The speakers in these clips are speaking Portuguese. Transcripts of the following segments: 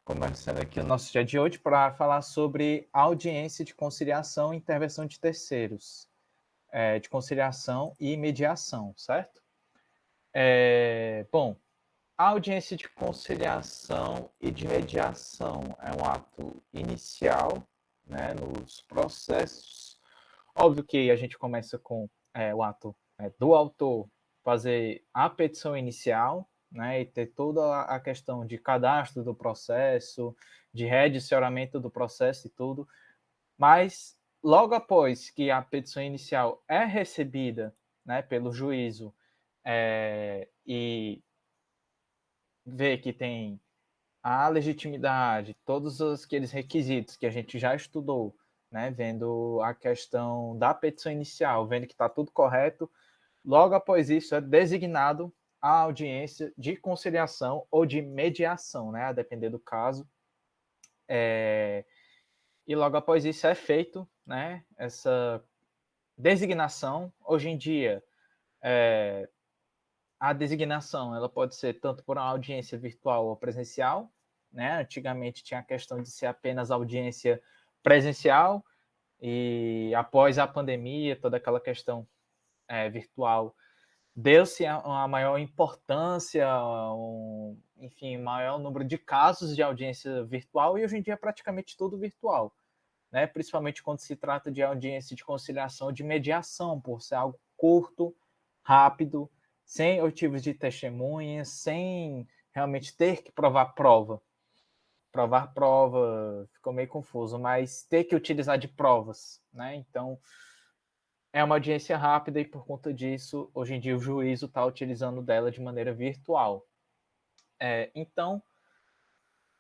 Começando aqui o nosso dia de hoje para falar sobre audiência de conciliação e intervenção de terceiros, de conciliação e mediação, certo? Bom, a audiência de conciliação e de mediação é um ato inicial, né, nos processos. Óbvio que a gente começa com o ato do autor fazer a petição inicial, né, e ter toda a questão de cadastro do processo, de redicionamento do processo e tudo, mas logo após que a petição inicial é recebida, né, pelo juízo, e vê que tem a legitimidade, todos aqueles requisitos que a gente já estudou, né, vendo a questão da petição inicial, vendo que está tudo correto, logo após isso é designado a audiência de conciliação ou de mediação, né, a depender do caso. E logo após isso é feito, né, essa designação. Hoje em dia, a designação ela pode ser tanto por uma audiência virtual ou presencial, né? Antigamente tinha a questão de ser apenas audiência presencial e após a pandemia, toda aquela questão virtual, deu-se uma maior importância, enfim, maior número de casos de audiência virtual e hoje em dia é praticamente tudo virtual, né? Principalmente quando se trata de audiência de conciliação, de mediação, por ser algo curto, rápido, sem oitivos de testemunhas, sem realmente ter que provar prova. Provar prova ficou meio confuso, mas ter que utilizar de provas, né? Então, é uma audiência rápida e por conta disso, hoje em dia o juízo está utilizando dela de maneira virtual. Então,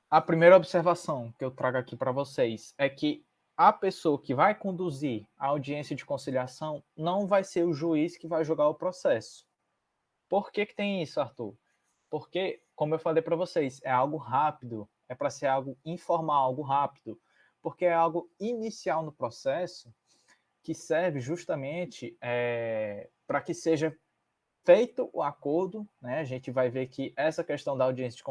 a primeira observação que eu trago aqui para vocês é que a pessoa que vai conduzir a audiência de conciliação não vai ser o juiz que vai julgar o processo. Por que tem isso, Arthur? Porque, como eu falei para vocês, é algo rápido, é para ser algo informal, algo rápido, porque é algo inicial no processo que serve justamente para que seja feito o acordo, né? A gente vai ver que essa questão da audiência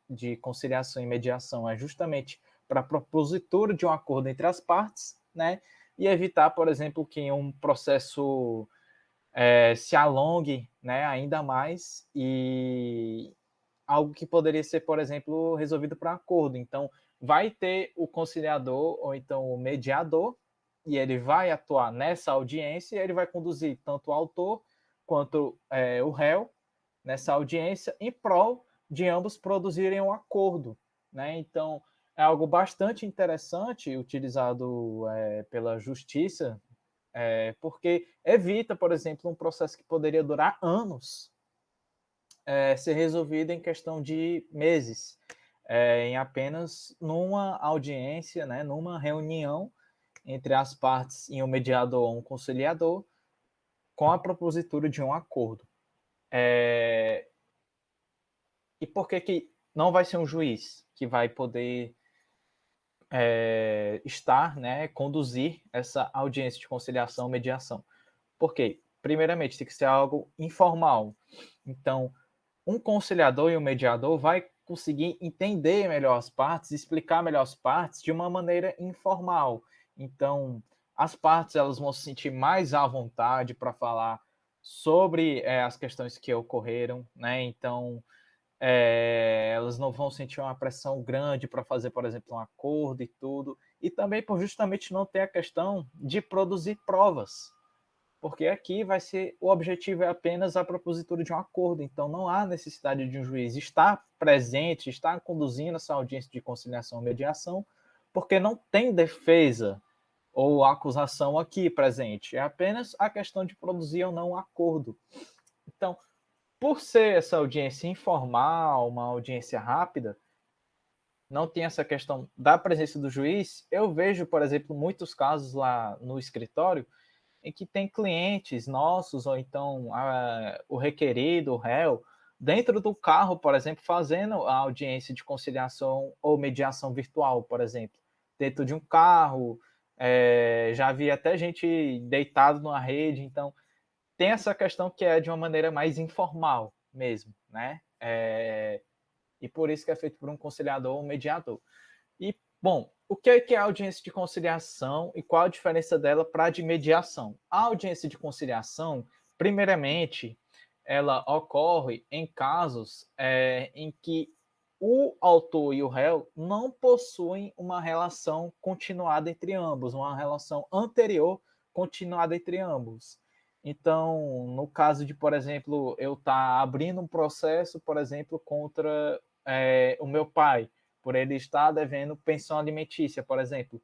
de conciliação e mediação é justamente para a propositura de um acordo entre as partes, né? E evitar, por exemplo, que um processo se alongue, né, ainda mais e algo que poderia ser, por exemplo, resolvido por acordo. Então, vai ter o conciliador ou então o mediador e ele vai atuar nessa audiência e ele vai conduzir tanto o autor quanto o réu nessa audiência em prol de ambos produzirem um acordo, né? Então, é algo bastante interessante utilizado pela justiça, porque evita, por exemplo, um processo que poderia durar anos, ser resolvido em questão de meses, em apenas numa audiência, né, numa reunião entre as partes em um mediador ou um conciliador, com a propositura de um acordo. E por que não vai ser um juiz que vai poder estar, né, conduzir essa audiência de conciliação, mediação? Por quê? Primeiramente, tem que ser algo informal. Então, um conciliador e um mediador vai conseguir entender melhor as partes, explicar melhor as partes de uma maneira informal. Então, as partes elas vão se sentir mais à vontade para falar sobre as questões que ocorreram, né? Então, elas não vão sentir uma pressão grande para fazer, por exemplo, um acordo e tudo. E também por justamente não ter a questão de produzir provas, porque aqui vai ser o objetivo é apenas a propositura de um acordo, então não há necessidade de um juiz estar presente, estar conduzindo essa audiência de conciliação ou mediação, porque não tem defesa ou acusação aqui presente, é apenas a questão de produzir ou não um acordo. Então, por ser essa audiência informal, uma audiência rápida, não tem essa questão da presença do juiz, eu vejo, por exemplo, muitos casos lá no escritório em que tem clientes nossos, ou então o requerido, o réu, dentro do carro, por exemplo, fazendo a audiência de conciliação ou mediação virtual, por exemplo, dentro de um carro, já vi até gente deitado numa rede, então tem essa questão que é de uma maneira mais informal mesmo, né? E por isso que é feito por um conciliador ou mediador. E, bom, o que é a audiência de conciliação e qual a diferença dela para a de mediação? A audiência de conciliação, primeiramente, ela ocorre em casos em que o autor e o réu não possuem uma relação continuada entre ambos, uma relação anterior continuada entre ambos. Então, no caso de, por exemplo, eu estar abrindo um processo, por exemplo, contra o meu pai, por ele estar devendo pensão alimentícia, por exemplo.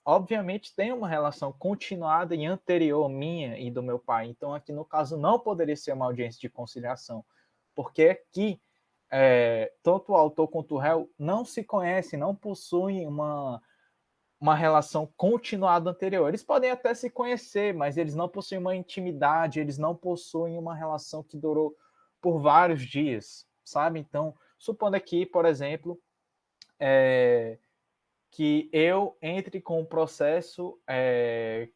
Obviamente tem uma relação continuada e anterior minha e do meu pai. Então, aqui no caso, não poderia ser uma audiência de conciliação, porque aqui tanto o autor quanto o réu não se conhecem, não possuem uma relação continuada anterior. Eles podem até se conhecer, mas eles não possuem uma intimidade, eles não possuem uma relação que durou por vários dias, sabe? Então, supondo aqui, por exemplo, que eu entre com um processo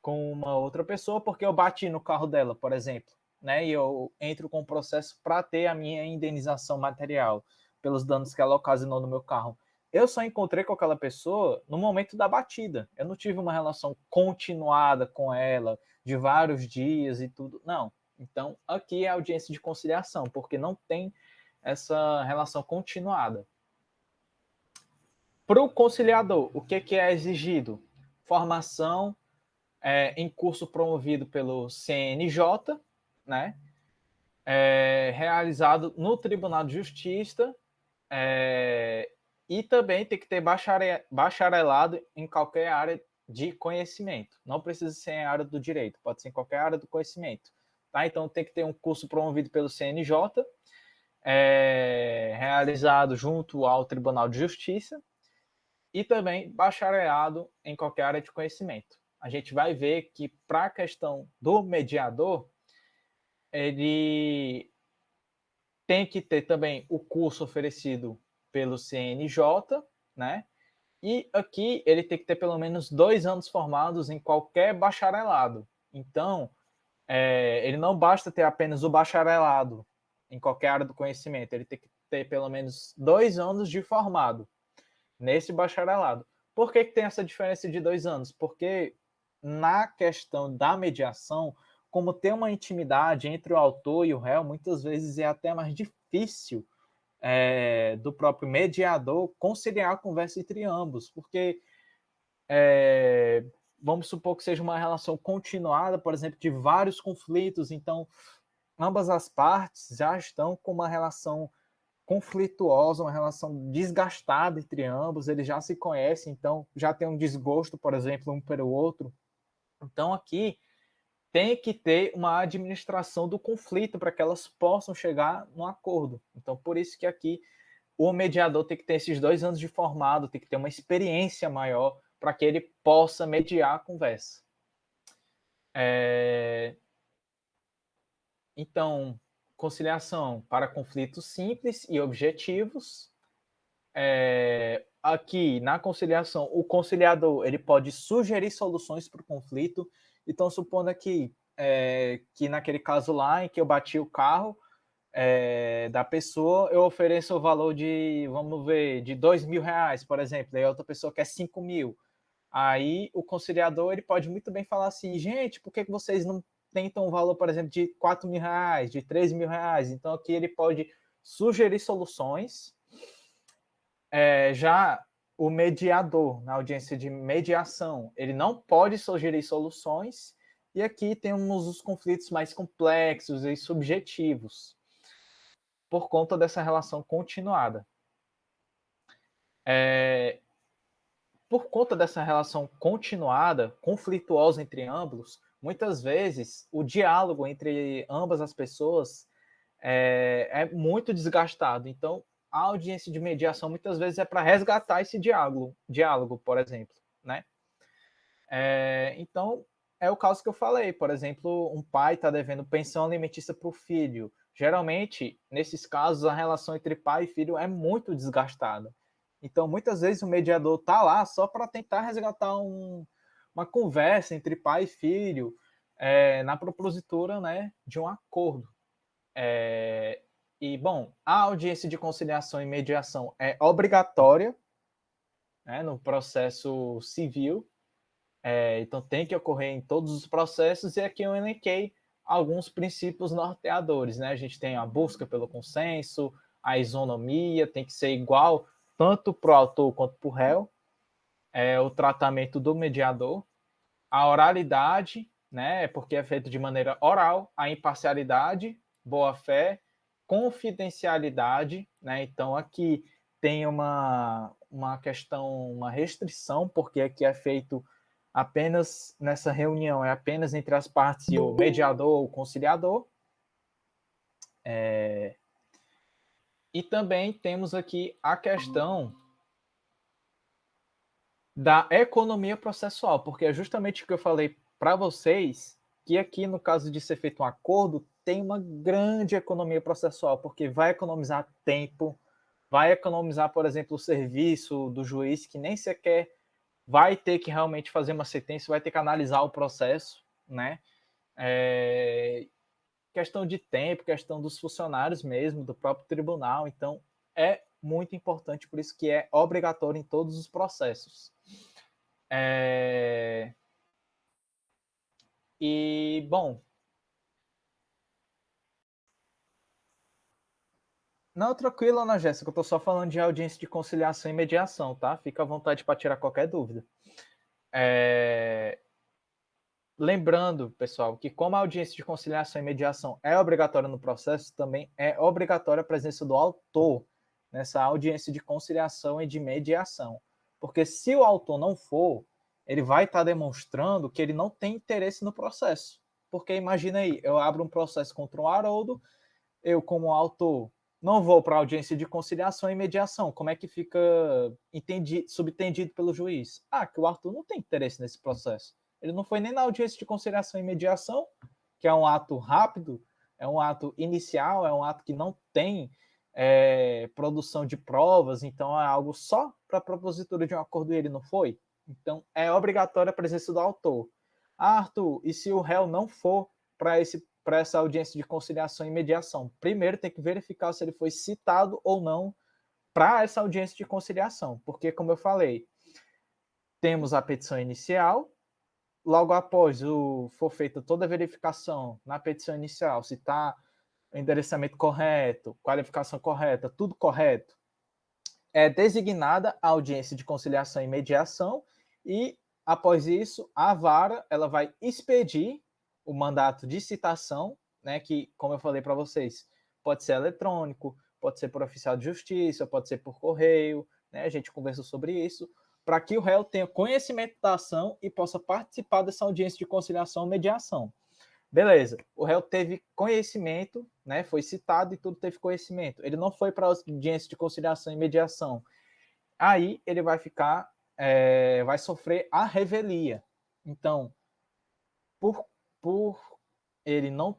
com uma outra pessoa porque eu bati no carro dela, por exemplo, né? E eu entro com um processo para ter a minha indenização material pelos danos que ela ocasionou no meu carro. Eu só encontrei com aquela pessoa no momento da batida. Eu não tive uma relação continuada com ela de vários dias e tudo. Não. Então, aqui é audiência de conciliação, porque não tem essa relação continuada. Para o conciliador, o que é exigido? Formação em curso promovido pelo CNJ, né? Realizado no Tribunal de Justiça, e também tem que ter bacharelado em qualquer área de conhecimento. Não precisa ser em área do direito, pode ser em qualquer área do conhecimento. Tá? Então tem que ter um curso promovido pelo CNJ, realizado junto ao Tribunal de Justiça, e também bacharelado em qualquer área de conhecimento. A gente vai ver que para a questão do mediador, ele tem que ter também o curso oferecido pelo CNJ, né? E aqui ele tem que ter pelo menos 2 anos formados em qualquer bacharelado. Então, ele não basta ter apenas o bacharelado em qualquer área do conhecimento, ele tem que ter pelo menos 2 anos de formado nesse bacharelado. Por que tem essa diferença de 2 anos? Porque na questão da mediação, como tem uma intimidade entre o autor e o réu, muitas vezes é até mais difícil do próprio mediador conciliar a conversa entre ambos, porque vamos supor que seja uma relação continuada, por exemplo, de vários conflitos, então ambas as partes já estão com uma relação conflituosa, uma relação desgastada entre ambos, eles já se conhecem, então já tem um desgosto, por exemplo, um pelo outro. Então aqui tem que ter uma administração do conflito para que elas possam chegar num acordo. Então por isso que aqui o mediador tem que ter esses 2 anos de formado, tem que ter uma experiência maior para que ele possa mediar a conversa. Então, conciliação para conflitos simples e objetivos. Aqui, na conciliação, o conciliador ele pode sugerir soluções para o conflito. Então, supondo aqui que naquele caso lá em que eu bati o carro da pessoa, eu ofereço o valor de, vamos ver, de R$ 2.000, por exemplo, e a outra pessoa quer 5.000. Aí o conciliador ele pode muito bem falar assim, gente, por que vocês não tentam um valor, por exemplo, de R$ 4.000, de R$ 3.000? Então aqui ele pode sugerir soluções. Já o mediador, na audiência de mediação, ele não pode sugerir soluções, e aqui temos os conflitos mais complexos e subjetivos, por conta dessa relação continuada. Por conta dessa relação continuada, conflituosa entre ambos, muitas vezes o diálogo entre ambas as pessoas é muito desgastado. Então, a audiência de mediação muitas vezes é para resgatar esse diálogo, por exemplo, né? Então, é o caso que eu falei. Por exemplo, um pai está devendo pensão alimentícia para o filho. Geralmente, nesses casos, a relação entre pai e filho é muito desgastada. Então, muitas vezes o mediador está lá só para tentar resgatar uma conversa entre pai e filho na propositura, né, de um acordo. E, bom, a audiência de conciliação e mediação é obrigatória, né, no processo civil, então tem que ocorrer em todos os processos, e aqui eu elenquei alguns princípios norteadores, né? A gente tem a busca pelo consenso, a isonomia, tem que ser igual tanto para o autor quanto para o réu, o tratamento do mediador, a oralidade, né? Porque é feito de maneira oral, a imparcialidade, boa-fé, confidencialidade, né? Então aqui tem uma questão, uma restrição, porque aqui é feito apenas nessa reunião, é apenas entre as partes e o mediador ou o conciliador. E também temos aqui a questão da economia processual, porque é justamente o que eu falei para vocês, que aqui no caso de ser feito um acordo, tem uma grande economia processual, porque vai economizar tempo, vai economizar, por exemplo, o serviço do juiz, que nem sequer vai ter que realmente fazer uma sentença, vai ter que analisar o processo, né? Questão de tempo, questão dos funcionários mesmo, do próprio tribunal. Então, é muito importante, por isso que é obrigatório em todos os processos. E, bom, não, tranquilo, Ana Jéssica, eu tô só falando de audiência de conciliação e mediação, tá? Fica à vontade para tirar qualquer dúvida. Lembrando, pessoal, que como a audiência de conciliação e mediação é obrigatória no processo, também é obrigatória a presença do autor nessa audiência de conciliação e de mediação. Porque se o autor não for, ele vai estar demonstrando que ele não tem interesse no processo. Porque imagina aí, eu abro um processo contra um Haroldo, eu como autor não vou para a audiência de conciliação e mediação. Como é que fica subentendido pelo juiz? Ah, que o Arthur não tem interesse nesse processo. Ele não foi nem na audiência de conciliação e mediação, que é um ato rápido, é um ato inicial, é um ato que não tem produção de provas, então é algo só para a propositura de um acordo e ele não foi. Então é obrigatória a presença do autor. Ah, Arthur, e se o réu não for para essa audiência de conciliação e mediação? Primeiro tem que verificar se ele foi citado ou não para essa audiência de conciliação, porque, como eu falei, temos a petição inicial, logo após for feita toda a verificação na petição inicial, se está o endereçamento correto, qualificação correta, tudo correto, é designada a audiência de conciliação e mediação, e após isso a vara ela vai expedir o mandato de citação, né, que, como eu falei para vocês, pode ser eletrônico, pode ser por oficial de justiça, pode ser por correio, né, a gente conversou sobre isso, para que o réu tenha conhecimento da ação e possa participar dessa audiência de conciliação e mediação. Beleza, o réu teve conhecimento, né, foi citado e tudo teve conhecimento. Ele não foi para a audiência de conciliação e mediação. Aí ele vai ficar, vai sofrer a revelia. Então, por ele não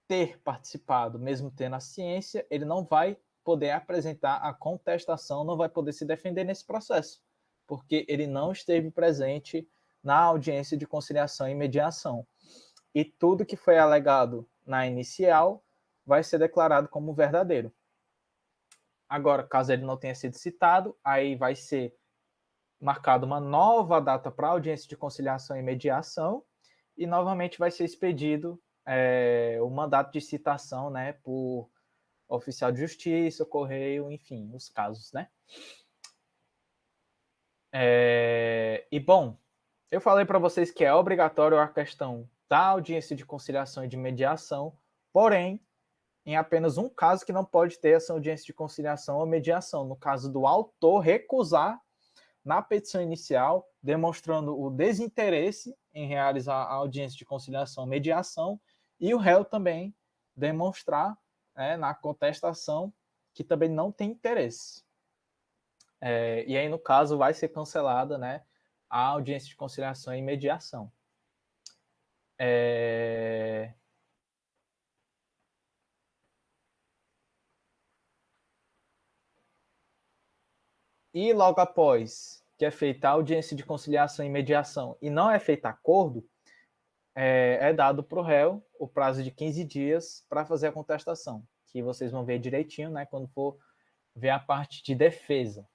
ter participado, mesmo tendo a ciência, ele não vai poder apresentar a contestação, não vai poder se defender nesse processo, porque ele não esteve presente na audiência de conciliação e mediação. E tudo que foi alegado na inicial vai ser declarado como verdadeiro. Agora, caso ele não tenha sido citado, aí vai ser marcada uma nova data para audiência de conciliação e mediação, e novamente vai ser expedido o mandato de citação, né, por oficial de justiça, correio, enfim, os casos, né? E, bom, eu falei para vocês que é obrigatório a questão da audiência de conciliação e de mediação, porém, em apenas um caso que não pode ter essa audiência de conciliação ou mediação, no caso do autor recusar na petição inicial, demonstrando o desinteresse em realizar a audiência de conciliação ou mediação, e o réu também demonstrar, na contestação, que também não tem interesse. E aí, no caso, vai ser cancelada, né, a audiência de conciliação e mediação. E logo após que é feita a audiência de conciliação e mediação e não é feito acordo, é dado para o réu o prazo de 15 dias para fazer a contestação. que vocês vão ver direitinho, né, quando for ver a parte de defesa.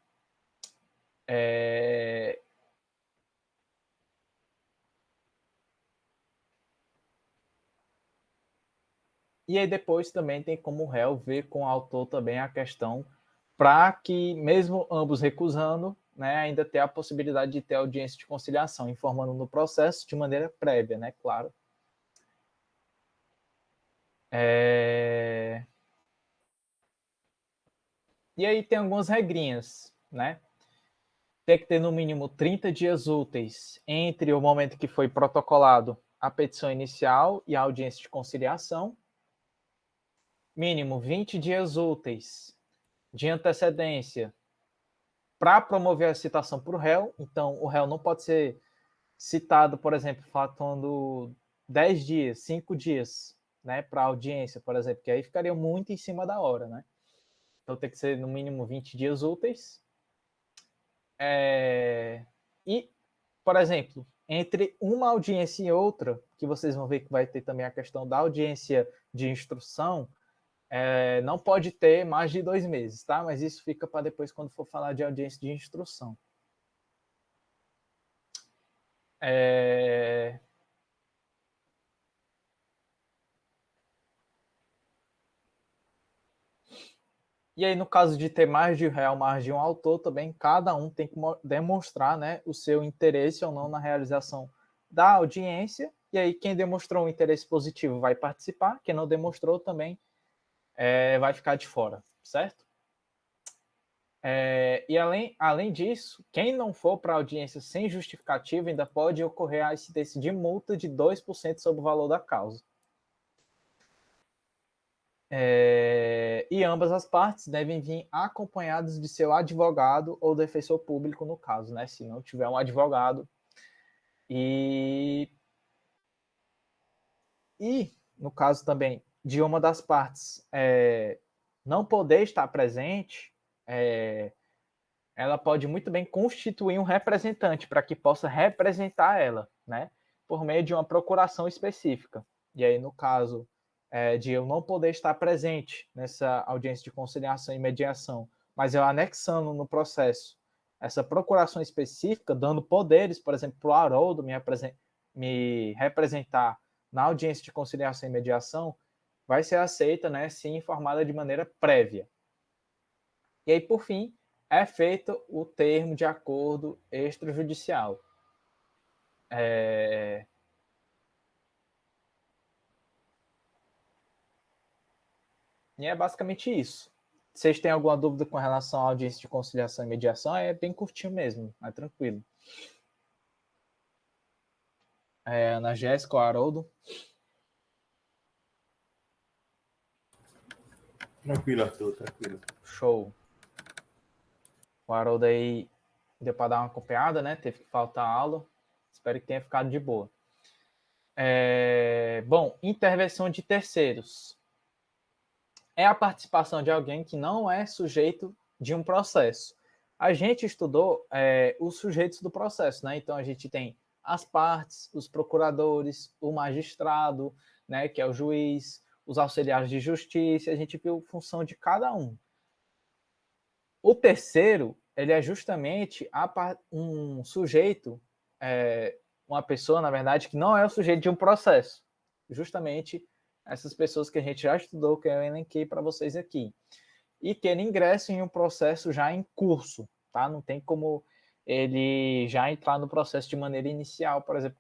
E aí depois também tem como o réu ver com o autor também a questão para que, mesmo ambos recusando, né, ainda ter a possibilidade de ter audiência de conciliação, informando no processo de maneira prévia, né, claro. E aí tem algumas regrinhas, né? Tem que ter no mínimo 30 dias úteis entre o momento que foi protocolado a petição inicial e a audiência de conciliação. Mínimo 20 dias úteis de antecedência para promover a citação por réu. Então, o réu não pode ser citado, por exemplo, faltando 10 dias, 5 dias, né, para audiência, por exemplo, que aí ficaria muito em cima da hora, né? Então, tem que ser no mínimo 20 dias úteis. E, por exemplo, entre uma audiência e outra, que vocês vão ver que vai ter também a questão da audiência de instrução, não pode ter mais de 2 meses, tá? Mas isso fica para depois quando for falar de audiência de instrução. E aí, no caso de ter mais de um réu, mais de um autor, também cada um tem que demonstrar, né, o seu interesse ou não na realização da audiência. E aí, quem demonstrou um interesse positivo vai participar, quem não demonstrou também vai ficar de fora, certo? E além disso, quem não for para a audiência sem justificativa ainda pode ocorrer a incidência de multa de 2% sobre o valor da causa. E ambas as partes devem vir acompanhadas de seu advogado ou defensor público, no caso, né? Se não tiver um advogado. E no caso também de uma das partes não poder estar presente, ela pode muito bem constituir um representante para que possa representar ela, né? Por meio de uma procuração específica. E aí, no caso de eu não poder estar presente nessa audiência de conciliação e mediação, mas eu anexando no processo essa procuração específica, dando poderes, por exemplo, para o Haroldo me representar na audiência de conciliação e mediação, vai ser aceita, né, se informada de maneira prévia. E aí, por fim, é feito o termo de acordo extrajudicial. E é basicamente isso. Vocês têm alguma dúvida com relação à audiência de conciliação e mediação? É bem curtinho mesmo, é tranquilo. Ana Jéssica, o Haroldo? Tranquilo, Arthur, tranquilo. Show. O Haroldo aí deu para dar uma acompanhada, né? Teve que faltar aula. Espero que tenha ficado de boa. Bom, intervenção de terceiros. É a participação de alguém que não é sujeito de um processo. A gente estudou os sujeitos do processo, né? Então a gente tem as partes, os procuradores, o magistrado, né, que é o juiz, os auxiliares de justiça, a gente viu a função de cada um. O terceiro, ele é justamente um sujeito, uma pessoa, na verdade, que não é o sujeito de um processo. Justamente essas pessoas que a gente já estudou, que eu elenquei para vocês aqui. E que ele ingressa em um processo já em curso, tá? Não tem como ele já entrar no processo de maneira inicial, por exemplo,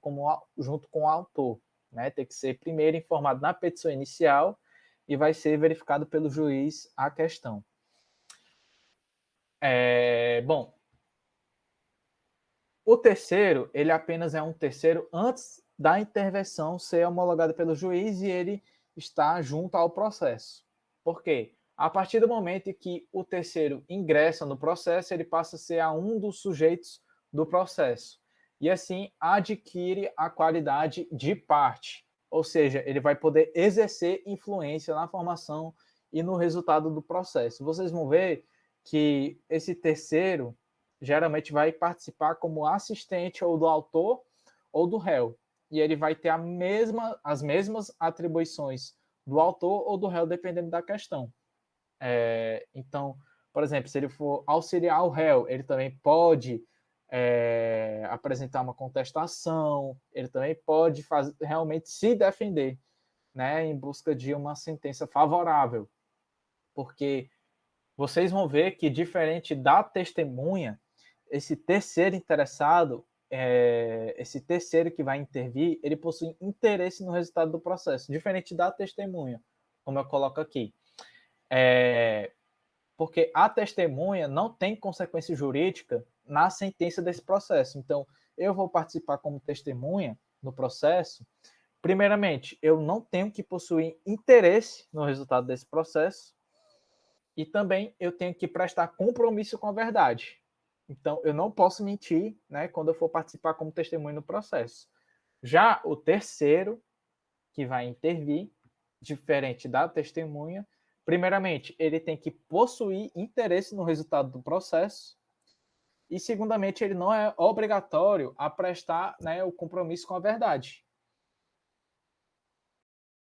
junto com o autor, né? Tem que ser primeiro informado na petição inicial e vai ser verificado pelo juiz a questão. Bom, o terceiro, ele apenas é um terceiro antes da intervenção ser homologada pelo juiz e ele está junto ao processo. Por quê? A partir do momento em que o terceiro ingressa no processo, ele passa a ser um dos sujeitos do processo. E assim adquire a qualidade de parte. Ou seja, ele vai poder exercer influência na formação e no resultado do processo. Vocês vão ver que esse terceiro geralmente vai participar como assistente ou do autor ou do réu. E ele vai ter as mesmas atribuições do autor ou do réu, dependendo da questão. Então, por exemplo, se ele for auxiliar o réu, ele também pode apresentar uma contestação, ele também pode realmente se defender, né, em busca de uma sentença favorável. Porque vocês vão ver que, diferente da testemunha, esse terceiro interessado, esse terceiro que vai intervir, ele possui interesse no resultado do processo, diferente da testemunha, como eu coloco aqui. Porque a testemunha não tem consequência jurídica na sentença desse processo. Então, eu vou participar como testemunha no processo. Primeiramente, eu não tenho que possuir interesse no resultado desse processo. E também eu tenho que prestar compromisso com a verdade. Então, eu não posso mentir, né, quando eu for participar como testemunha no processo. Já o terceiro, que vai intervir, diferente da testemunha, primeiramente, ele tem que possuir interesse no resultado do processo. E, segundamente, ele não é obrigatório a prestar, né, o compromisso com a verdade.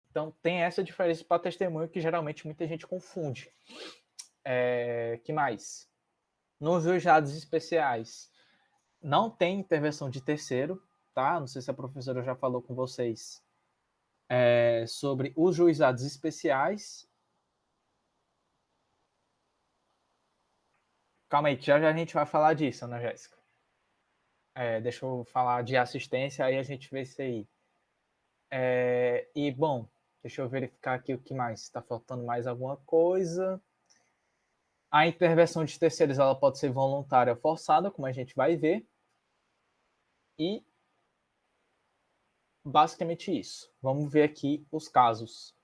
Então, tem essa diferença para testemunho que geralmente muita gente confunde. Que mais? Nos juizados especiais, não tem intervenção de terceiro, tá? Não sei se a professora já falou com vocês sobre os juizados especiais. Calma aí, já a gente vai falar disso, Ana Jéssica. Deixa eu falar de assistência, aí a gente vê isso aí. E, bom, deixa eu verificar aqui o que mais. Está faltando mais alguma coisa. A intervenção de terceiros ela pode ser voluntária ou forçada, como a gente vai ver. E basicamente isso. Vamos ver aqui os casos.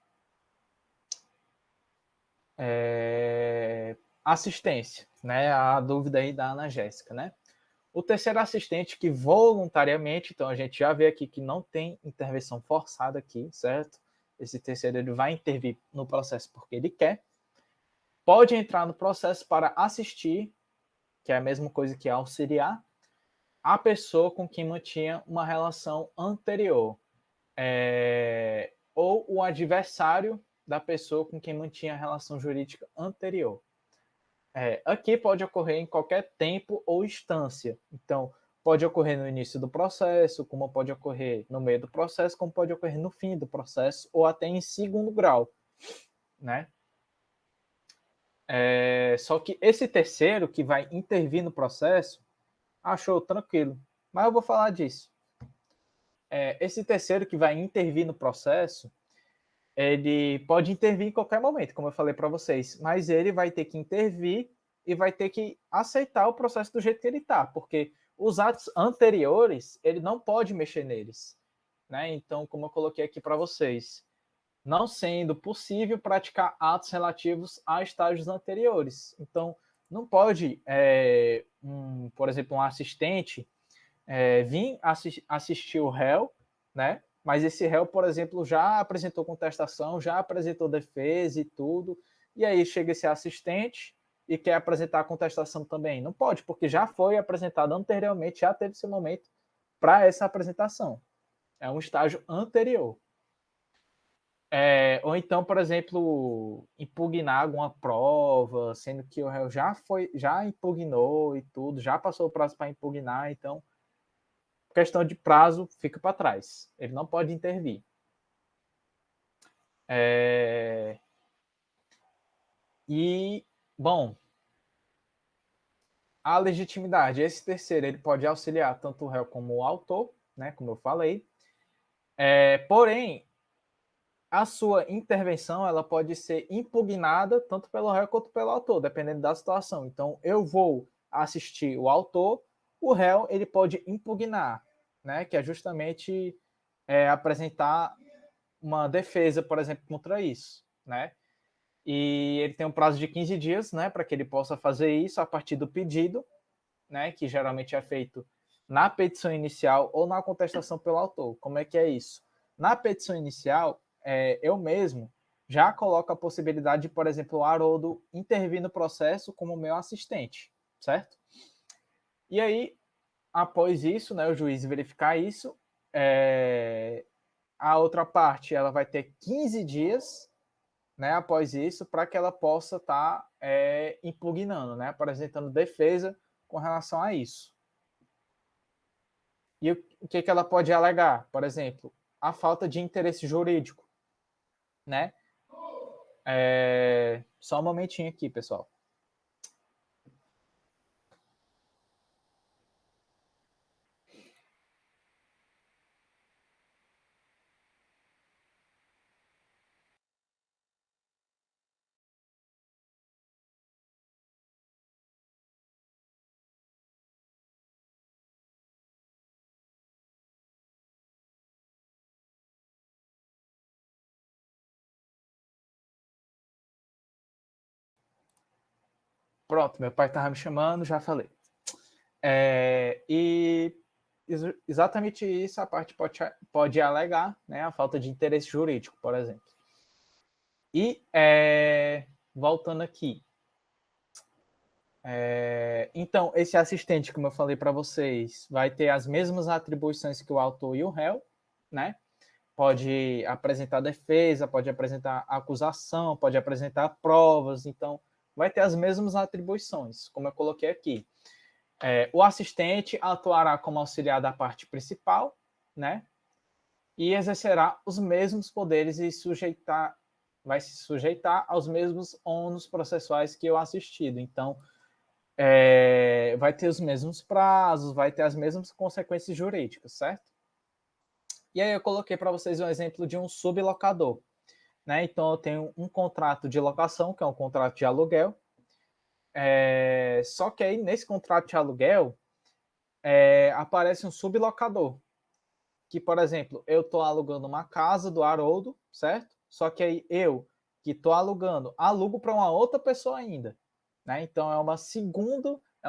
Assistência, né? A dúvida aí da Ana Jéssica, né? O terceiro assistente que voluntariamente, então a gente já vê aqui que não tem intervenção forçada aqui, certo? Esse terceiro ele vai intervir no processo porque ele quer. Pode entrar no processo para assistir, que é a mesma coisa que auxiliar, a pessoa com quem mantinha uma relação anterior. Ou o adversário da pessoa com quem mantinha a relação jurídica anterior. Aqui pode ocorrer em qualquer tempo ou instância. Então, pode ocorrer no início do processo, como pode ocorrer no meio do processo, como pode ocorrer no fim do processo, ou até em segundo grau, né? Só que esse terceiro que vai intervir no processo, achou tranquilo, mas eu vou falar disso. Esse terceiro que vai intervir no processo, ele pode intervir em qualquer momento, como eu falei para vocês, mas ele vai ter que intervir e vai ter que aceitar o processo do jeito que ele está, porque os atos anteriores, ele não pode mexer neles, né? Então, como eu coloquei aqui para vocês, não sendo possível praticar atos relativos a estágios anteriores. Então, não pode, por exemplo, um assistente vir assistir o réu, né? Mas esse réu, por exemplo, já apresentou contestação, já apresentou defesa e tudo, e aí chega esse assistente e quer apresentar a contestação também. Não pode, porque já foi apresentado anteriormente, já teve seu momento para essa apresentação. É um estágio anterior. Ou então, por exemplo, impugnar alguma prova, sendo que o réu já impugnou e tudo, já passou o prazo para impugnar, então questão de prazo fica para trás. Ele não pode intervir. E, bom, a legitimidade. Esse terceiro ele pode auxiliar tanto o réu como o autor, né, como eu falei. Porém, a sua intervenção ela pode ser impugnada tanto pelo réu quanto pelo autor, dependendo da situação. Então, eu vou assistir o autor, o réu ele pode impugnar, né, que é justamente apresentar uma defesa, por exemplo, contra isso, né? E ele tem um prazo de 15 dias, né, para que ele possa fazer isso a partir do pedido, né, que geralmente é feito na petição inicial ou na contestação pelo autor. Como é que é isso? Na petição inicial, eu mesmo já coloco a possibilidade de, por exemplo, o Haroldo intervir no processo como meu assistente, certo? E aí, após isso, né, o juiz verificar isso, A outra parte, ela vai ter 15 dias, né, após isso, para que ela possa estar impugnando, né, apresentando defesa com relação a isso. E o que ela pode alegar? Por exemplo, a falta de interesse jurídico, né? Só um momentinho aqui, pessoal. Pronto, meu pai estava me chamando, já falei. E exatamente isso a parte pode alegar, né, a falta de interesse jurídico, por exemplo. E voltando aqui, então esse assistente, como eu falei para vocês, vai ter as mesmas atribuições que o autor e o réu, né? Pode apresentar defesa, pode apresentar acusação, pode apresentar provas, então vai ter as mesmas atribuições, como eu coloquei aqui. O assistente atuará como auxiliar da parte principal, né? E exercerá os mesmos poderes e vai se sujeitar aos mesmos ônus processuais que o assistido. Então, vai ter os mesmos prazos, vai ter as mesmas consequências jurídicas, certo? E aí eu coloquei para vocês um exemplo de um sublocador, né? Então, eu tenho um contrato de locação, que é um contrato de aluguel. Só que aí, nesse contrato de aluguel, aparece um sublocador, que, por exemplo, eu estou alugando uma casa do Haroldo, certo? Só que aí eu, que estou alugando, alugo para uma outra pessoa ainda, né? Então é um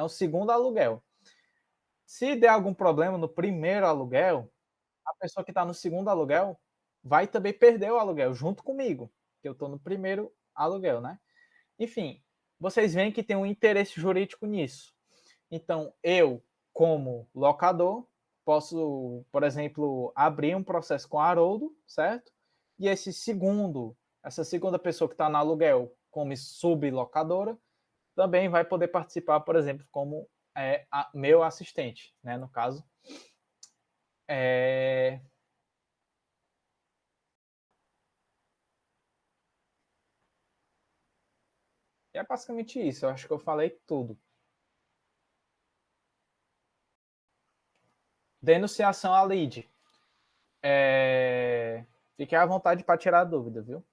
segundo aluguel. Se der algum problema no primeiro aluguel, a pessoa que está no segundo aluguel vai também perder o aluguel junto comigo, que eu estou no primeiro aluguel, né? Enfim, vocês veem que tem um interesse jurídico nisso. Então, eu, como locador, posso, por exemplo, abrir um processo com Haroldo, certo? E essa segunda pessoa que está no aluguel como sublocadora, também vai poder participar, por exemplo, como meu assistente, né, no caso. E é basicamente isso, eu acho que eu falei tudo. Denunciação à lide. Fique à vontade para tirar dúvida, viu?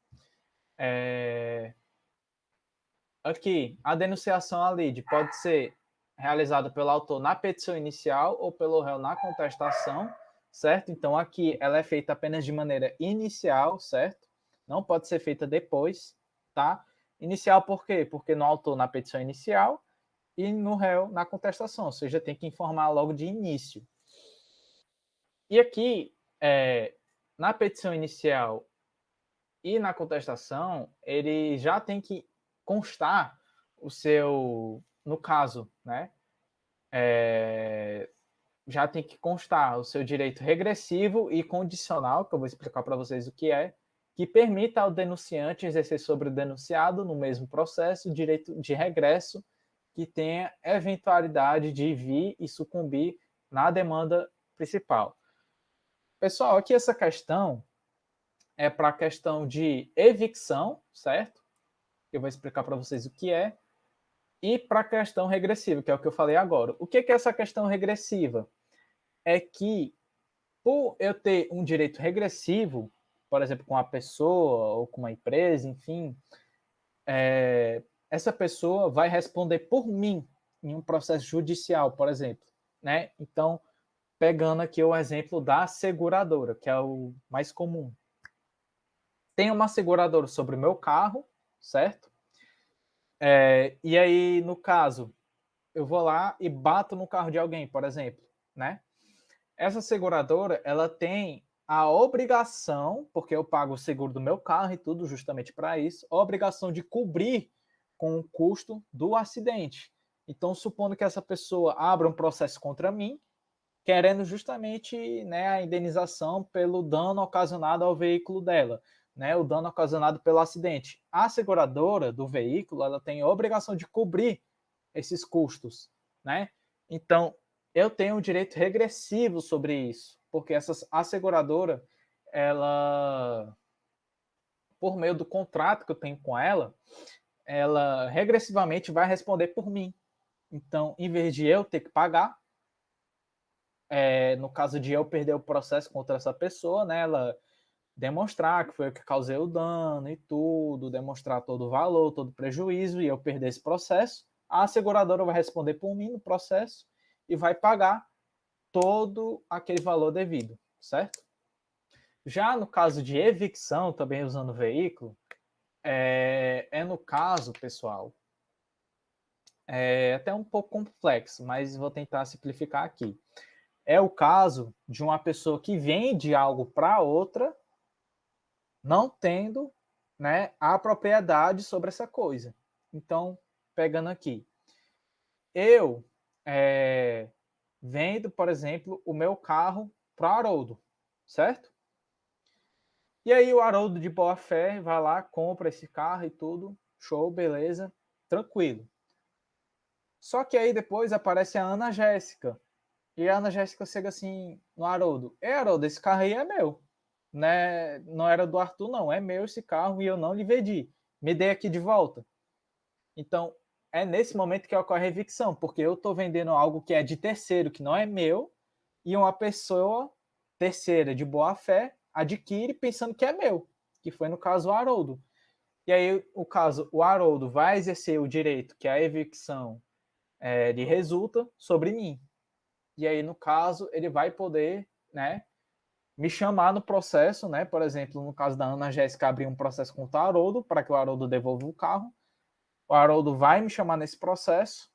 Aqui, a denunciação à lide pode ser realizada pelo autor na petição inicial ou pelo réu na contestação, certo? Então, aqui ela é feita apenas de maneira inicial, certo? Não pode ser feita depois, tá? Inicial por quê? Porque no autor na petição inicial e no réu na contestação, ou seja, tem que informar logo de início. E aqui, na petição inicial e na contestação, ele já tem que constar o seu, no caso, né? Já tem que constar o seu direito regressivo e condicional, que eu vou explicar para vocês o que permita ao denunciante exercer sobre o denunciado, no mesmo processo, direito de regresso, que tenha eventualidade de vir e sucumbir na demanda principal. Pessoal, aqui essa questão é para a questão de evicção, certo? Eu vou explicar para vocês o que é. E para a questão regressiva, que é o que eu falei agora. O que é essa questão regressiva? É que, por eu ter um direito regressivo, por exemplo, com a pessoa ou com uma empresa, enfim, essa pessoa vai responder por mim em um processo judicial, por exemplo, né? Então, pegando aqui o exemplo da seguradora, que é o mais comum. Tem uma seguradora sobre o meu carro, certo? E aí, no caso, eu vou lá e bato no carro de alguém, por exemplo, né? Essa seguradora, ela tem a obrigação, porque eu pago o seguro do meu carro e tudo justamente para isso, a obrigação de cobrir com o custo do acidente. Então, supondo que essa pessoa abra um processo contra mim, querendo justamente, né, a indenização pelo dano ocasionado ao veículo dela, né, o dano ocasionado pelo acidente. A seguradora do veículo, ela tem a obrigação de cobrir esses custos, né? Então, eu tenho um direito regressivo sobre isso, porque a seguradora, ela, por meio do contrato que eu tenho com ela regressivamente vai responder por mim. Então, em vez de eu ter que pagar, no caso de eu perder o processo contra essa pessoa, né, ela demonstrar que foi eu que causei o dano e tudo, demonstrar todo o valor, todo o prejuízo e eu perder esse processo, a seguradora vai responder por mim no processo e vai pagar todo aquele valor devido, certo? Já no caso de evicção, também usando o veículo, no caso, pessoal, até um pouco complexo, mas vou tentar simplificar aqui. É o caso de uma pessoa que vende algo para outra, não tendo, né, a propriedade sobre essa coisa. Então, pegando aqui, eu vendo, por exemplo, o meu carro para o Haroldo, certo? E aí o Haroldo de boa fé vai lá, compra esse carro e tudo, show, beleza, tranquilo. Só que aí depois aparece a Ana Jéssica. E a Ana Jéssica chega assim no Haroldo: Haroldo, esse carro aí é meu. Né? Não era do Arthur, não. É meu esse carro e eu não lhe vendi. Me dê aqui de volta. Então, é nesse momento que ocorre a evicção, porque eu estou vendendo algo que é de terceiro, que não é meu, e uma pessoa terceira de boa fé adquire pensando que é meu, que foi no caso o Haroldo. E aí, o Haroldo vai exercer o direito que a evicção lhe resulta sobre mim. E aí, no caso, ele vai poder, né, me chamar no processo, né? Por exemplo, no caso da Ana Jéssica, abrir um processo contra o Haroldo para que o Haroldo devolva o carro. O Haroldo vai me chamar nesse processo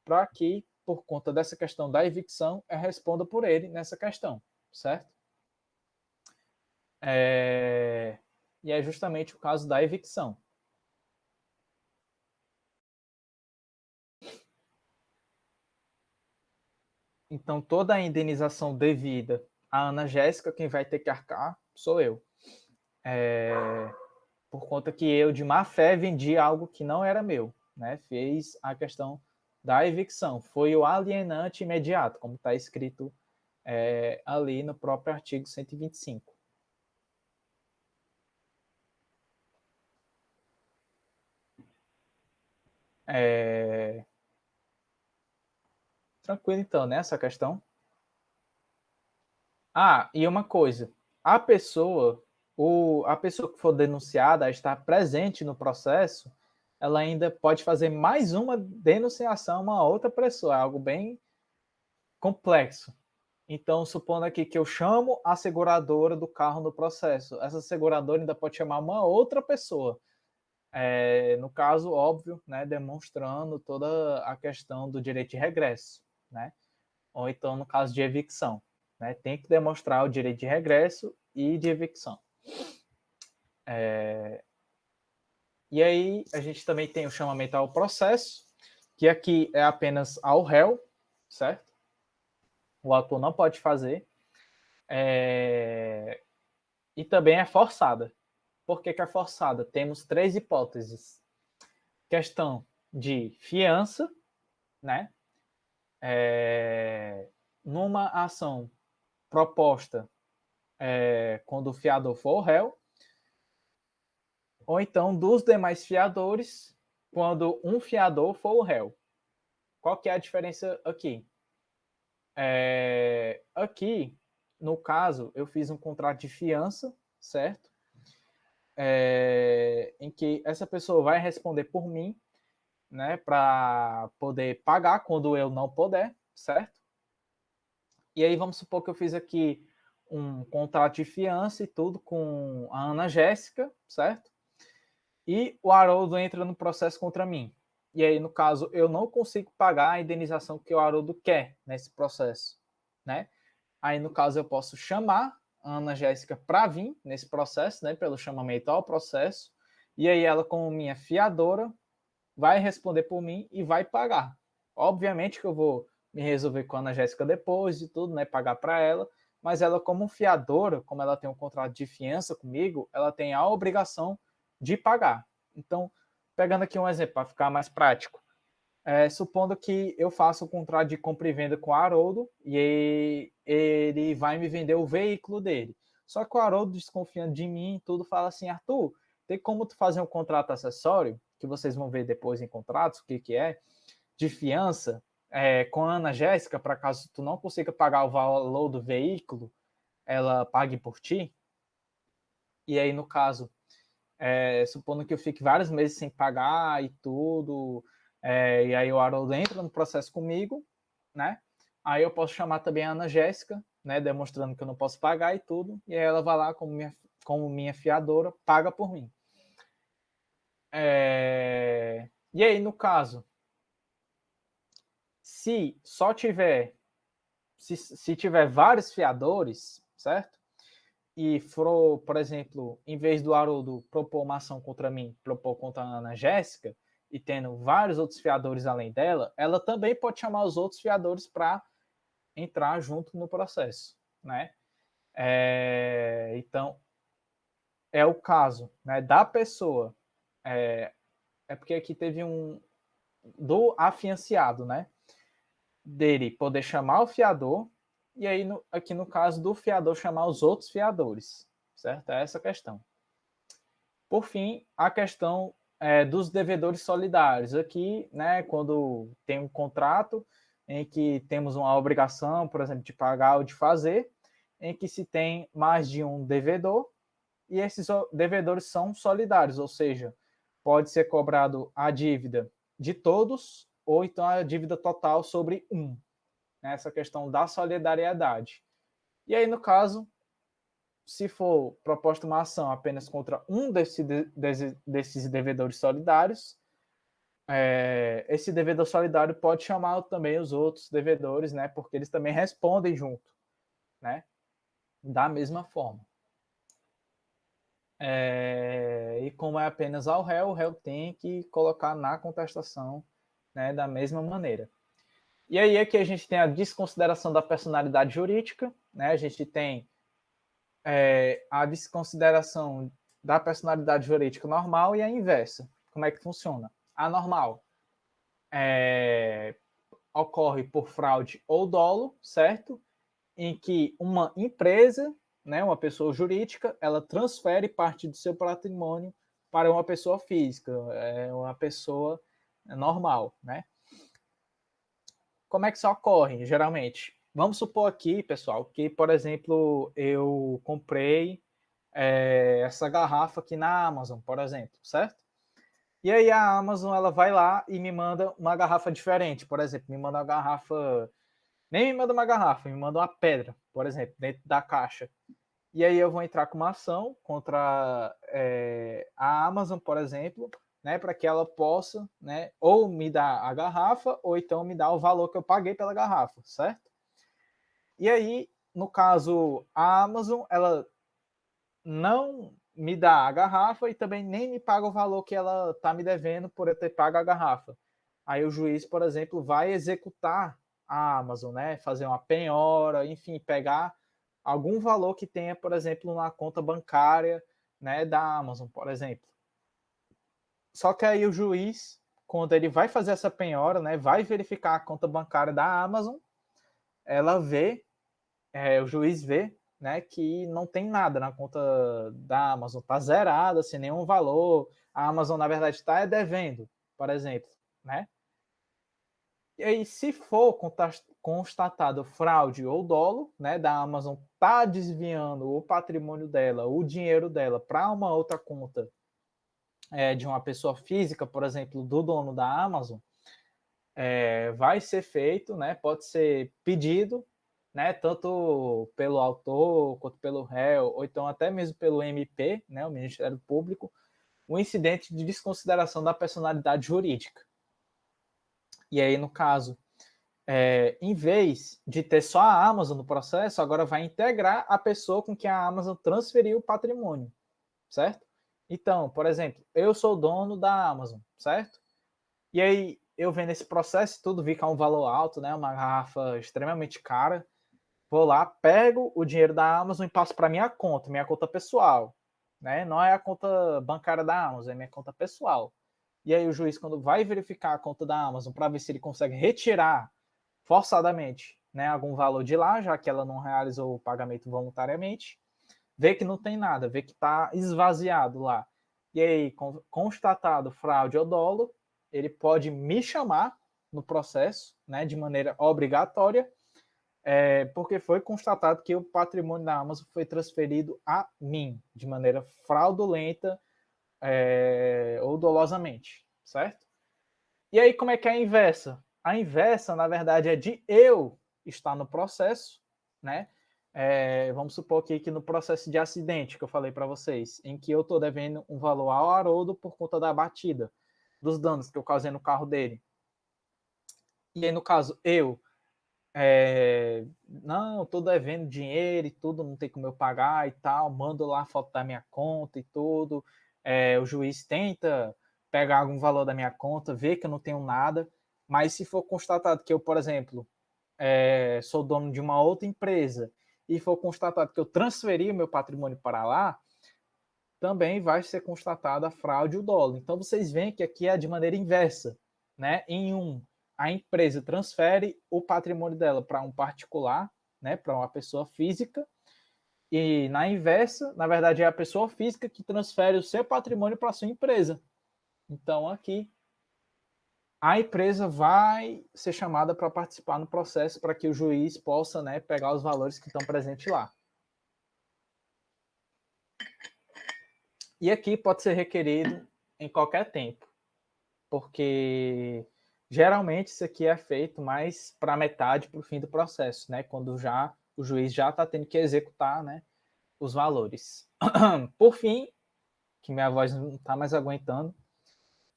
para que, por conta dessa questão da evicção, eu responda por ele nessa questão, certo? E é justamente o caso da evicção. Então, toda a indenização devida à Ana Jéssica, quem vai ter que arcar sou eu. Por conta que eu, de má fé, vendi algo que não era meu. Né? Fez a questão da evicção. Foi o alienante imediato, como está escrito ali no próprio artigo 125. Tranquilo, então, né, essa questão. Ah, e uma coisa. A pessoa que for denunciada a estar presente no processo, ela ainda pode fazer mais uma denunciação a uma outra pessoa. É algo bem complexo. Então, supondo aqui que eu chamo a seguradora do carro no processo, essa seguradora ainda pode chamar uma outra pessoa. No caso, óbvio, né, demonstrando toda a questão do direito de regresso, né? Ou então, no caso de evicção, né, tem que demonstrar o direito de regresso e de evicção. E aí, a gente também tem o chamamento ao processo, que aqui é apenas ao réu, certo? O autor não pode fazer. E também é forçada. Por que é forçada? Temos 3 hipóteses. Questão de fiança, né? Numa ação proposta quando o fiador for o réu, ou então dos demais fiadores quando um fiador for o réu. Qual que é a diferença aqui? Aqui, no caso, eu fiz um contrato de fiança, certo? Em que essa pessoa vai responder por mim, né, para poder pagar quando eu não puder, certo? E aí vamos supor que eu fiz aqui um contrato de fiança e tudo com a Ana Jéssica, certo? E o Haroldo entra no processo contra mim. E aí, no caso, eu não consigo pagar a indenização que o Haroldo quer nesse processo, né? Aí, no caso, eu posso chamar a Ana Jéssica para vir nesse processo, né? Pelo chamamento ao processo. E aí, ela, como minha fiadora, vai responder por mim e vai pagar. Obviamente que eu vou me resolver com a Ana Jéssica depois de tudo, né, pagar para ela, mas ela como fiadora, como ela tem um contrato de fiança comigo, ela tem a obrigação de pagar. Então, pegando aqui um exemplo para ficar mais prático, supondo que eu faça um contrato de compra e venda com o Haroldo e ele vai me vender o veículo dele. Só que o Haroldo, desconfiando de mim, tudo fala assim, Arthur, tem como tu fazer um contrato acessório, que vocês vão ver depois em contratos, o que é, de fiança, com a Ana Jéssica, para caso tu não consiga pagar o valor do veículo, ela pague por ti. E aí, no caso, supondo que eu fique vários meses sem pagar e tudo, e aí o Haroldo entra no processo comigo, né? Aí eu posso chamar também a Ana Jéssica, né? Demonstrando que eu não posso pagar e tudo, e aí ela vai lá como minha fiadora, paga por mim. E aí, no caso, se só tiver, se tiver vários fiadores, certo? E for, por exemplo, em vez do Haroldo propor uma ação contra mim, propor contra a Ana Jéssica, e tendo vários outros fiadores além dela, ela também pode chamar os outros fiadores para entrar junto no processo, né? Então, é o caso, né, da pessoa. Porque aqui teve do afianciado, né? Dele poder chamar o fiador, e aí aqui no caso do fiador chamar os outros fiadores, certo? É essa a questão. Por fim, a questão dos devedores solidários. Aqui, né, quando tem um contrato em que temos uma obrigação, por exemplo, de pagar ou de fazer, em que se tem mais de um devedor, e esses devedores são solidários, ou seja, pode ser cobrado a dívida de todos, ou então a dívida total sobre um. Essa questão da solidariedade. E aí, no caso, se for proposta uma ação apenas contra um desses devedores solidários, esse devedor solidário pode chamar também os outros devedores, né? Porque eles também respondem junto, né? Da mesma forma. E como é apenas ao réu, o réu tem que colocar na contestação, né, da mesma maneira. E aí aqui a gente tem a desconsideração da personalidade jurídica, né? A gente tem a desconsideração da personalidade jurídica normal e a inversa. Como é que funciona? A normal ocorre por fraude ou dolo, certo? Em que uma empresa, né, uma pessoa jurídica, ela transfere parte do seu patrimônio para uma pessoa física, uma pessoa normal, né? Como é que isso ocorre, geralmente? Vamos supor aqui, pessoal, que, por exemplo, eu comprei essa garrafa aqui na Amazon, por exemplo, certo? E aí a Amazon, ela vai lá e me manda uma garrafa diferente, por exemplo, me manda uma garrafa, nem me manda uma garrafa, me manda uma pedra, por exemplo, dentro da caixa. E aí eu vou entrar com uma ação contra a Amazon, por exemplo, né, para que ela possa, né, ou me dar a garrafa, ou então me dar o valor que eu paguei pela garrafa, certo? E aí, no caso, a Amazon, ela não me dá a garrafa e também nem me paga o valor que ela está me devendo por eu ter pago a garrafa. Aí o juiz, por exemplo, vai executar a Amazon, né? Fazer uma penhora, enfim, pegar algum valor que tenha, por exemplo, na conta bancária, né, da Amazon, por exemplo. Só que aí o juiz, quando ele vai fazer essa penhora, né, vai verificar a conta bancária da Amazon, ela vê, o juiz vê, né, que não tem nada na conta da Amazon, está zerada, sem nenhum valor. A Amazon, na verdade, está devendo, por exemplo, né? E aí, se for constatado fraude ou dolo, né, da Amazon tá desviando o patrimônio dela, o dinheiro dela, para uma outra conta de uma pessoa física, por exemplo, do dono da Amazon, vai ser feito, né, pode ser pedido, né, tanto pelo autor quanto pelo réu, ou então até mesmo pelo MP, né, o Ministério Público, um incidente de desconsideração da personalidade jurídica. E aí, no caso, em vez de ter só a Amazon no processo, agora vai integrar a pessoa com quem a Amazon transferiu o patrimônio, certo? Então, por exemplo, eu sou dono da Amazon, certo? E aí eu vendo esse processo e tudo, vi que é um valor alto, né? Uma garrafa extremamente cara. Vou lá, pego o dinheiro da Amazon e passo para minha conta pessoal, né? Não é a conta bancária da Amazon, é minha conta pessoal. E aí o juiz, quando vai verificar a conta da Amazon para ver se ele consegue retirar forçadamente, né, algum valor de lá, já que ela não realizou o pagamento voluntariamente, vê que não tem nada, vê que está esvaziado lá. E aí, constatado fraude ou dolo, ele pode me chamar no processo, né, de maneira obrigatória, porque foi constatado que o patrimônio da Amazon foi transferido a mim de maneira fraudulenta ou dolosamente, certo? E aí, como é que é a inversa? A inversa, na verdade, é de eu estar no processo, né? Vamos supor aqui que no processo de acidente que eu falei para vocês, em que eu estou devendo um valor ao Haroldo por conta da batida, dos danos que eu causei no carro dele. E aí, no caso, não, estou devendo dinheiro e tudo, não tem como eu pagar e tal, mando lá a foto da minha conta e tudo, o juiz tenta pegar algum valor da minha conta, vê que eu não tenho nada, mas se for constatado que eu, por exemplo, sou dono de uma outra empresa e for constatado que eu transferi o meu patrimônio para lá, também vai ser constatada a fraude e o dolo. Então, vocês veem que aqui é de maneira inversa, né? A empresa transfere o patrimônio dela para um particular, né? Para uma pessoa física, e na inversa, na verdade, é a pessoa física que transfere o seu patrimônio para a sua empresa. Então, aqui, a empresa vai ser chamada para participar no processo para que o juiz possa, né, pegar os valores que estão presentes lá. E aqui pode ser requerido em qualquer tempo, porque geralmente isso aqui é feito mais para metade, para o fim do processo, né? Quando já o juiz já está tendo que executar, né, os valores. Por fim, que minha voz não está mais aguentando,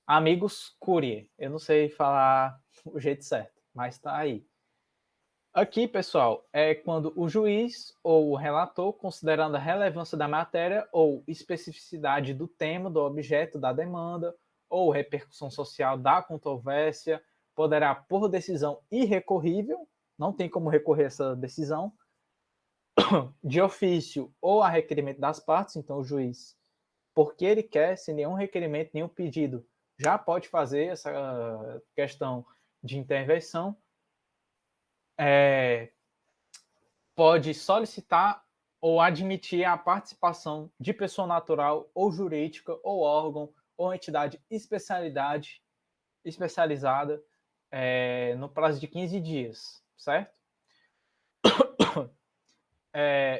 amigos courier. Eu não sei falar o jeito certo, mas está aí. Aqui, pessoal, é quando o juiz ou o relator, considerando a relevância da matéria ou especificidade do tema, do objeto da demanda, ou repercussão social da controvérsia, poderá, por decisão irrecorrível, não tem como recorrer essa decisão, de ofício ou a requerimento das partes, então o juiz, porque ele quer, sem nenhum requerimento, nenhum pedido, já pode fazer essa questão de intervenção, pode solicitar ou admitir a participação de pessoa natural ou jurídica ou órgão ou entidade especializada no prazo de 15 dias, certo?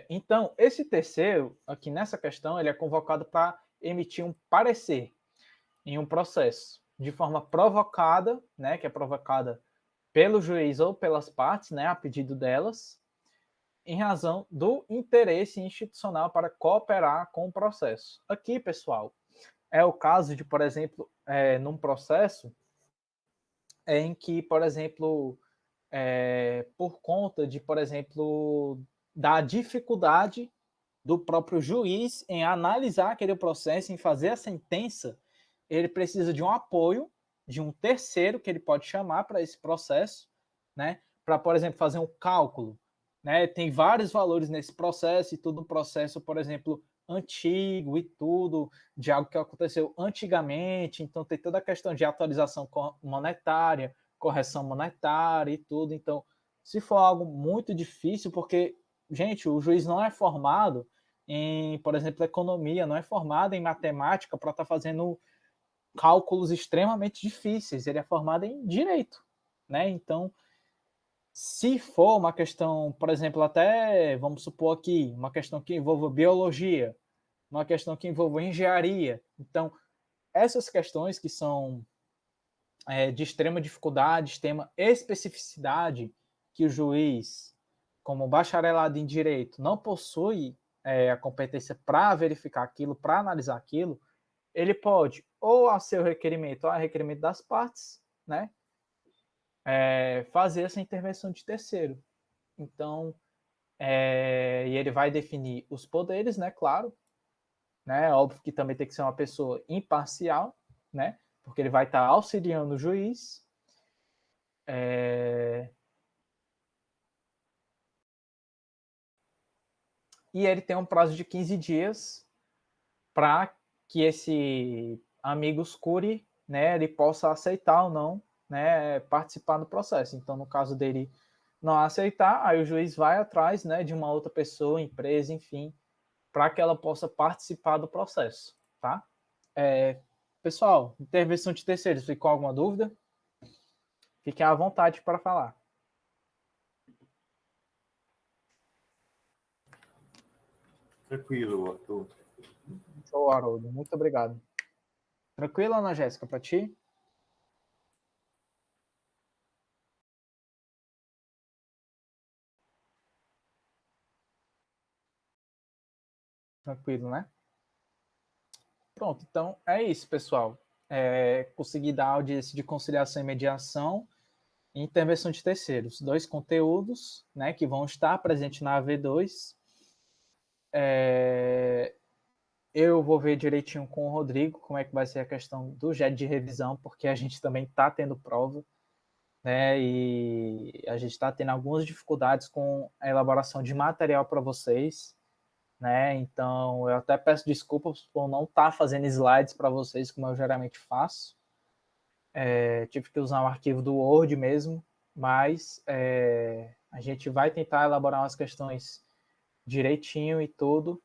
Então, esse terceiro, aqui nessa questão, ele é convocado para emitir um parecer em um processo, de forma provocada, né, que é provocada pelo juiz ou pelas partes, né, a pedido delas, em razão do interesse institucional para cooperar com o processo. Aqui, pessoal, é o caso de, por exemplo, num processo em que, por exemplo, por conta de, por exemplo, da dificuldade do próprio juiz em analisar aquele processo, em fazer a sentença, ele precisa de um apoio de um terceiro que ele pode chamar para esse processo, né? Para, por exemplo, fazer um cálculo, né? Tem vários valores nesse processo e tudo um processo, por exemplo, antigo e tudo, de algo que aconteceu antigamente, então tem toda a questão de atualização monetária, correção monetária e tudo. Então, se for algo muito difícil, porque, gente, o juiz não é formado em, por exemplo, economia, não é formado em matemática para estar fazendo cálculos extremamente difíceis, ele é formado em direito, né? Então, se for uma questão, por exemplo, até, vamos supor aqui, uma questão que envolva biologia, uma questão que envolva engenharia, então, essas questões que são de extrema dificuldade, extrema especificidade, que o juiz, como bacharelado em direito, não possui a competência para verificar aquilo, para analisar aquilo, ele pode, ou a seu requerimento, ou a requerimento das partes, né, fazer essa intervenção de terceiro. Então, e ele vai definir os poderes, né, claro, né, óbvio que também tem que ser uma pessoa imparcial, né, porque ele vai estar auxiliando o juiz, E ele tem um prazo de 15 dias para que esse amigos curi, né, ele possa aceitar ou não, né, participar do processo. Então, no caso dele não aceitar, aí o juiz vai atrás, né, de uma outra pessoa, empresa, enfim, para que ela possa participar do processo, tá? Pessoal, intervenção de terceiros, ficou alguma dúvida? Fiquem à vontade para falar. Tranquilo, Arthur. Show, Haroldo. Muito obrigado. Tranquilo, Ana Jéssica, para ti? Tranquilo, né? Pronto, então é isso, pessoal. Consegui dar audiência de conciliação e mediação e intervenção de terceiros. 2 conteúdos, né, que vão estar presentes na AV2. Eu vou ver direitinho com o Rodrigo como é que vai ser a questão do JET de revisão, porque a gente também está tendo prova, né, e a gente está tendo algumas dificuldades com a elaboração de material para vocês, né, então eu até peço desculpas por não estar fazendo slides para vocês, como eu geralmente faço. Tive que usar um arquivo do Word mesmo, mas a gente vai tentar elaborar umas questões direitinho e tudo,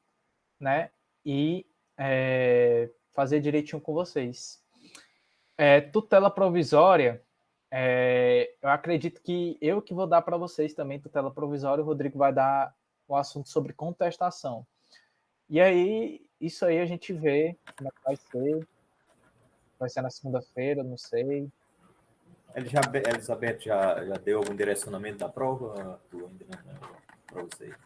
né? E fazer direitinho com vocês. Tutela provisória, eu acredito que eu que vou dar para vocês também tutela provisória, o Rodrigo vai dar o assunto sobre contestação. E aí, isso aí a gente vê como é que vai ser na segunda-feira, não sei. Elizabeth já deu algum direcionamento da prova? Arthur, ainda não, para você.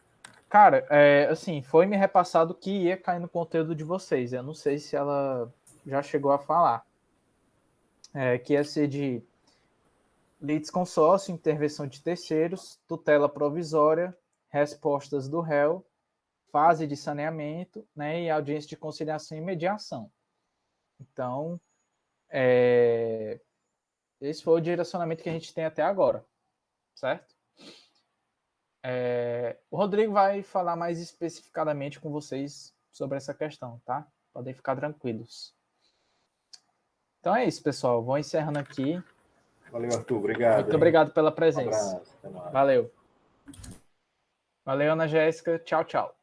Cara, assim, foi me repassado que ia cair no conteúdo de vocês. Eu não sei se ela já chegou a falar. Que ia ser de litisconsórcio, intervenção de terceiros, tutela provisória, respostas do réu, fase de saneamento, né, e audiência de conciliação e mediação. Então, esse foi o direcionamento que a gente tem até agora, certo? O Rodrigo vai falar mais especificadamente com vocês sobre essa questão, tá? Podem ficar tranquilos. Então é isso, pessoal. Vou encerrando aqui. Valeu, Arthur. Obrigado. Muito obrigado pela presença. Um abraço. Até mais. Valeu. Valeu, Ana Jéssica. Tchau, tchau.